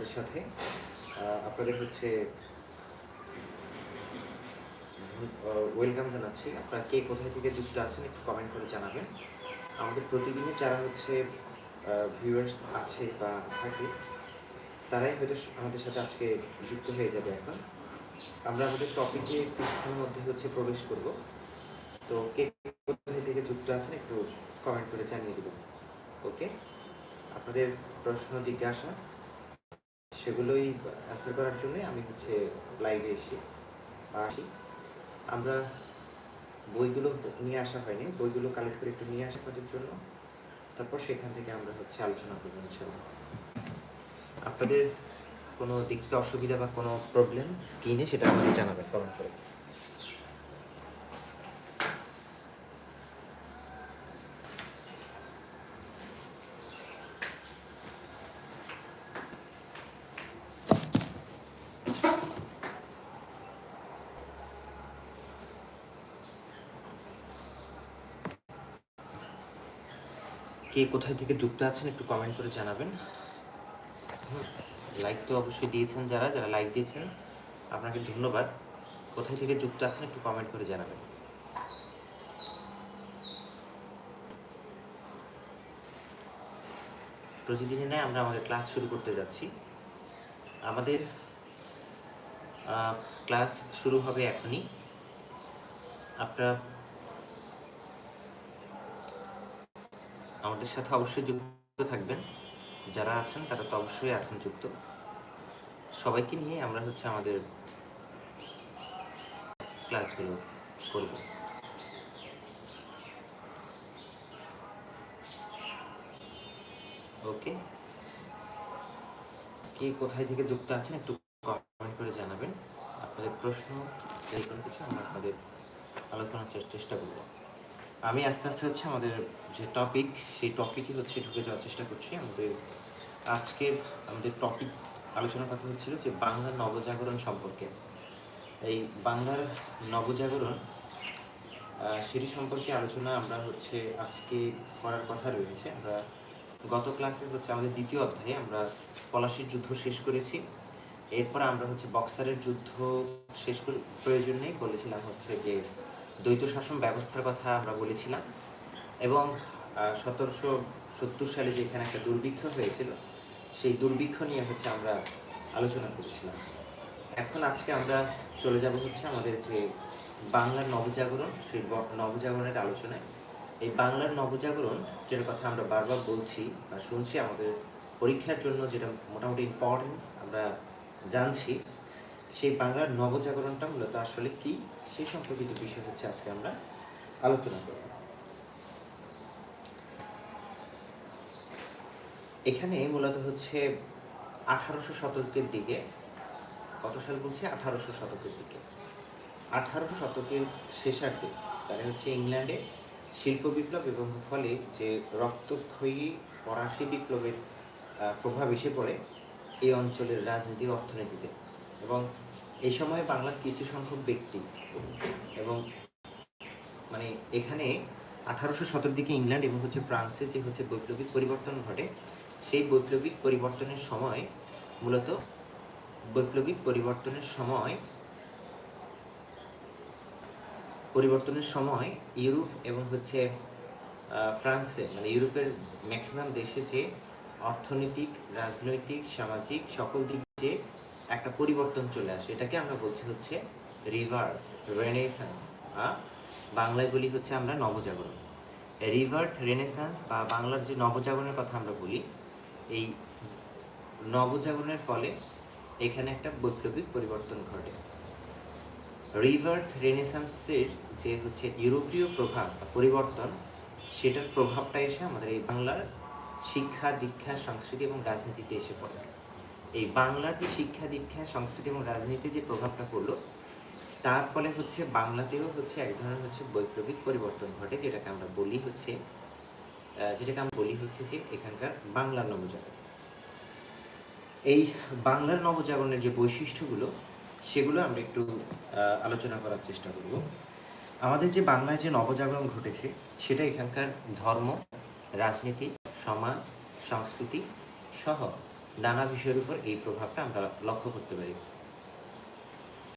আমাদের সাথে। আপনাদের হচ্ছে ওয়েলকাম জানাচ্ছি। আপনারা কে কোথায় থেকে যুক্ত আছেন একটু কমেন্ট করে জানাবেন। আমাদের প্রতিদিনই যারা হচ্ছে ভিউয়ার্স আছে বা থাকে, তারাই হয়তো আমাদের সাথে আজকে যুক্ত হয়ে যাবে। এখন আমরা আমাদের টপিকে কিছুক্ষণের মধ্যে হচ্ছে প্রবেশ করব। তো কে কোথায় থেকে যুক্ত আছেন একটু কমেন্ট করে জানিয়ে দেবেন। ওকে, আপনাদের প্রশ্ন জিজ্ঞাসা সেগুলোই অ্যান্সার করার জন্য আমি হচ্ছে লাইভে আসি। আমরা বইগুলো নিয়ে আসা হয়নি, বইগুলো কালেক্ট করে একটু নিয়ে আসা আপনাদের জন্য, তারপর সেখান থেকে আমরা হচ্ছে আলোচনা করবো ইনশাআল্লাহ। আপনাদের কোনো দেখতে অসুবিধা বা কোনো প্রবলেম স্ক্রিনে সেটা আমাকে জানাবেন কমেন্ট করে। কে কোথায় থেকে যুক্ত আছেন একটু কমেন্ট করে জানাবেন। লাইক তো অবশ্যই দিয়েছেন, যারা যারা লাইক দিয়েছেন আপনাকে ধন্যবাদ। কোথায় থেকে যুক্ত আছেন একটু কমেন্ট করে জানাবেন। প্রতিদিনই নয় আমরা আমাদের ক্লাস শুরু করতে যাচ্ছি। আমাদের ক্লাস শুরু হবে এখনই। আপনারা আমাদের সাথে অবশ্যই যুক্ত থাকবেন। যারা আছেন তারা তো অবশ্যই আছেন যুক্ত। সবাইকে নিয়ে আমরা হচ্ছে আমাদের ক্লাসগুলো করব। ওকে, কে কোথায় থেকে যুক্ত আছেন একটু কমেন্ট করে জানাবেন। আপনাদের প্রশ্ন এই কোনো কিছু আমরা আপনাদের আলোচনার চেষ্টা করব। আমি আস্তে আস্তে হচ্ছে আমাদের যে টপিক সেই টপিকে হচ্ছে ঢুকে যাওয়ার চেষ্টা করছি। আজকে আমাদের টপিক আলোচনার কথা হচ্ছিল যে বাংলার নবজাগরণ সম্পর্কে। এই বাংলার নবজাগরণ সেটি সম্পর্কে আলোচনা আমরা হচ্ছে আজকে করার কথা রয়েছে। আমরা গত ক্লাসে হচ্ছে আমাদের দ্বিতীয় অধ্যায়ে আমরা পলাশীর যুদ্ধ শেষ করেছি। এরপর আমরা হচ্ছে বক্সারের যুদ্ধ শেষ করে প্রয়োজন নেই বলেছিলাম হচ্ছে যে দ্বৈত শাসন ব্যবস্থার কথা আমরা বলেছিলাম, এবং 1770 সালে যেখানে একটা দুর্ভিক্ষ হয়েছিল সেই দুর্ভিক্ষ নিয়ে হচ্ছে আমরা আলোচনা করেছিলাম। এখন আজকে আমরা চলে যাব হচ্ছে আমাদের যে বাংলার নবজাগরণ, সেই নবজাগরণের আলোচনায়। এই বাংলার নবজাগরণ যেটার কথা আমরা বারবার বলছি বা শুনছি, আমাদের পরীক্ষার জন্য যেটা মোটামুটি ইম্পর্টেন্ট আমরা জানছি, সেই বাংলার নবজাগরণটা মূলত আসলে কি সেই সম্পর্কিত বিষয় হচ্ছে আজকে আমরা আলোচনা করব। এখানে মূলত হচ্ছে 1800 শতকের দিকে, কত সাল বলছি, 1800 শতকের দিকে, 1800 শতকের শেষার্ধে মানে হচ্ছে ইংল্যান্ডে শিল্প বিপ্লব এবং ফলে যে রক্তক্ষয়ী ফরাসি বিপ্লবের প্রভাব এসে পড়ে এই অঞ্চলের রাজনীতি অর্থনীতিতে। এবং এই সময় বাংলার কিছু সংখ্যক ব্যক্তি এবং মানে এখানে 1800 শতকের দিকে ইংল্যান্ড এবং হচ্ছে ফ্রান্সে যে হচ্ছে বৈপ্লবিক পরিবর্তন ঘটে, সেই বৈপ্লবিক পরিবর্তনের সময় মূলত বৈপ্লবিক পরিবর্তনের সময় ইউরোপ এবং হচ্ছে ফ্রান্সে মানে ইউরোপের ম্যাক্সিমাম দেশে যে অর্থনৈতিক, রাজনৈতিক, সামাজিক সকল দিক যে একটা পরিবর্তন চলে আসে, এটাকে আমরা বলছি হচ্ছে রিভার্ট রেনেসান্স। বাংলায় বলি হচ্ছে আমরা নবজাগরণ। রিভার্ট রেনেসান্স বা বাংলার যে নবজাগরণের কথা আমরা বলি, এই নবজাগরণের ফলে এখানে একটা বৈপ্লবিক পরিবর্তন ঘটে। রিভার্ট রেনেসান্সের যে হচ্ছে ইউরোপীয় প্রভাব বা পরিবর্তন, সেটার প্রভাবটা এসে আমাদের এই বাংলার শিক্ষা, দীক্ষা, সংস্কৃতি এবং রাজনীতিতে এসে পড়ে। এই বাংলার যে শিক্ষা, দীক্ষা, সংস্কৃতি এবং রাজনীতিতে যে প্রভাবটা পড়লো, তার ফলে হচ্ছে বাংলাতেও হচ্ছে এক ধরনের হচ্ছে বৈপ্লবিক পরিবর্তন ঘটে, যেটাকে আমরা বলি হচ্ছে যে এখানকার বাংলার নবজাগরণ। এই বাংলার নবজাগরণের যে বৈশিষ্ট্যগুলো সেগুলো আমরা একটু আলোচনা করার চেষ্টা করব। আমাদের যে বাংলায় যে নবজাগরণ ঘটেছে সেটা এখানকার ধর্ম, রাজনীতি, সমাজ, সংস্কৃতি সহ নানা বিষয়ের উপর এই প্রভাবটা আমরা লক্ষ্য করতে পারি।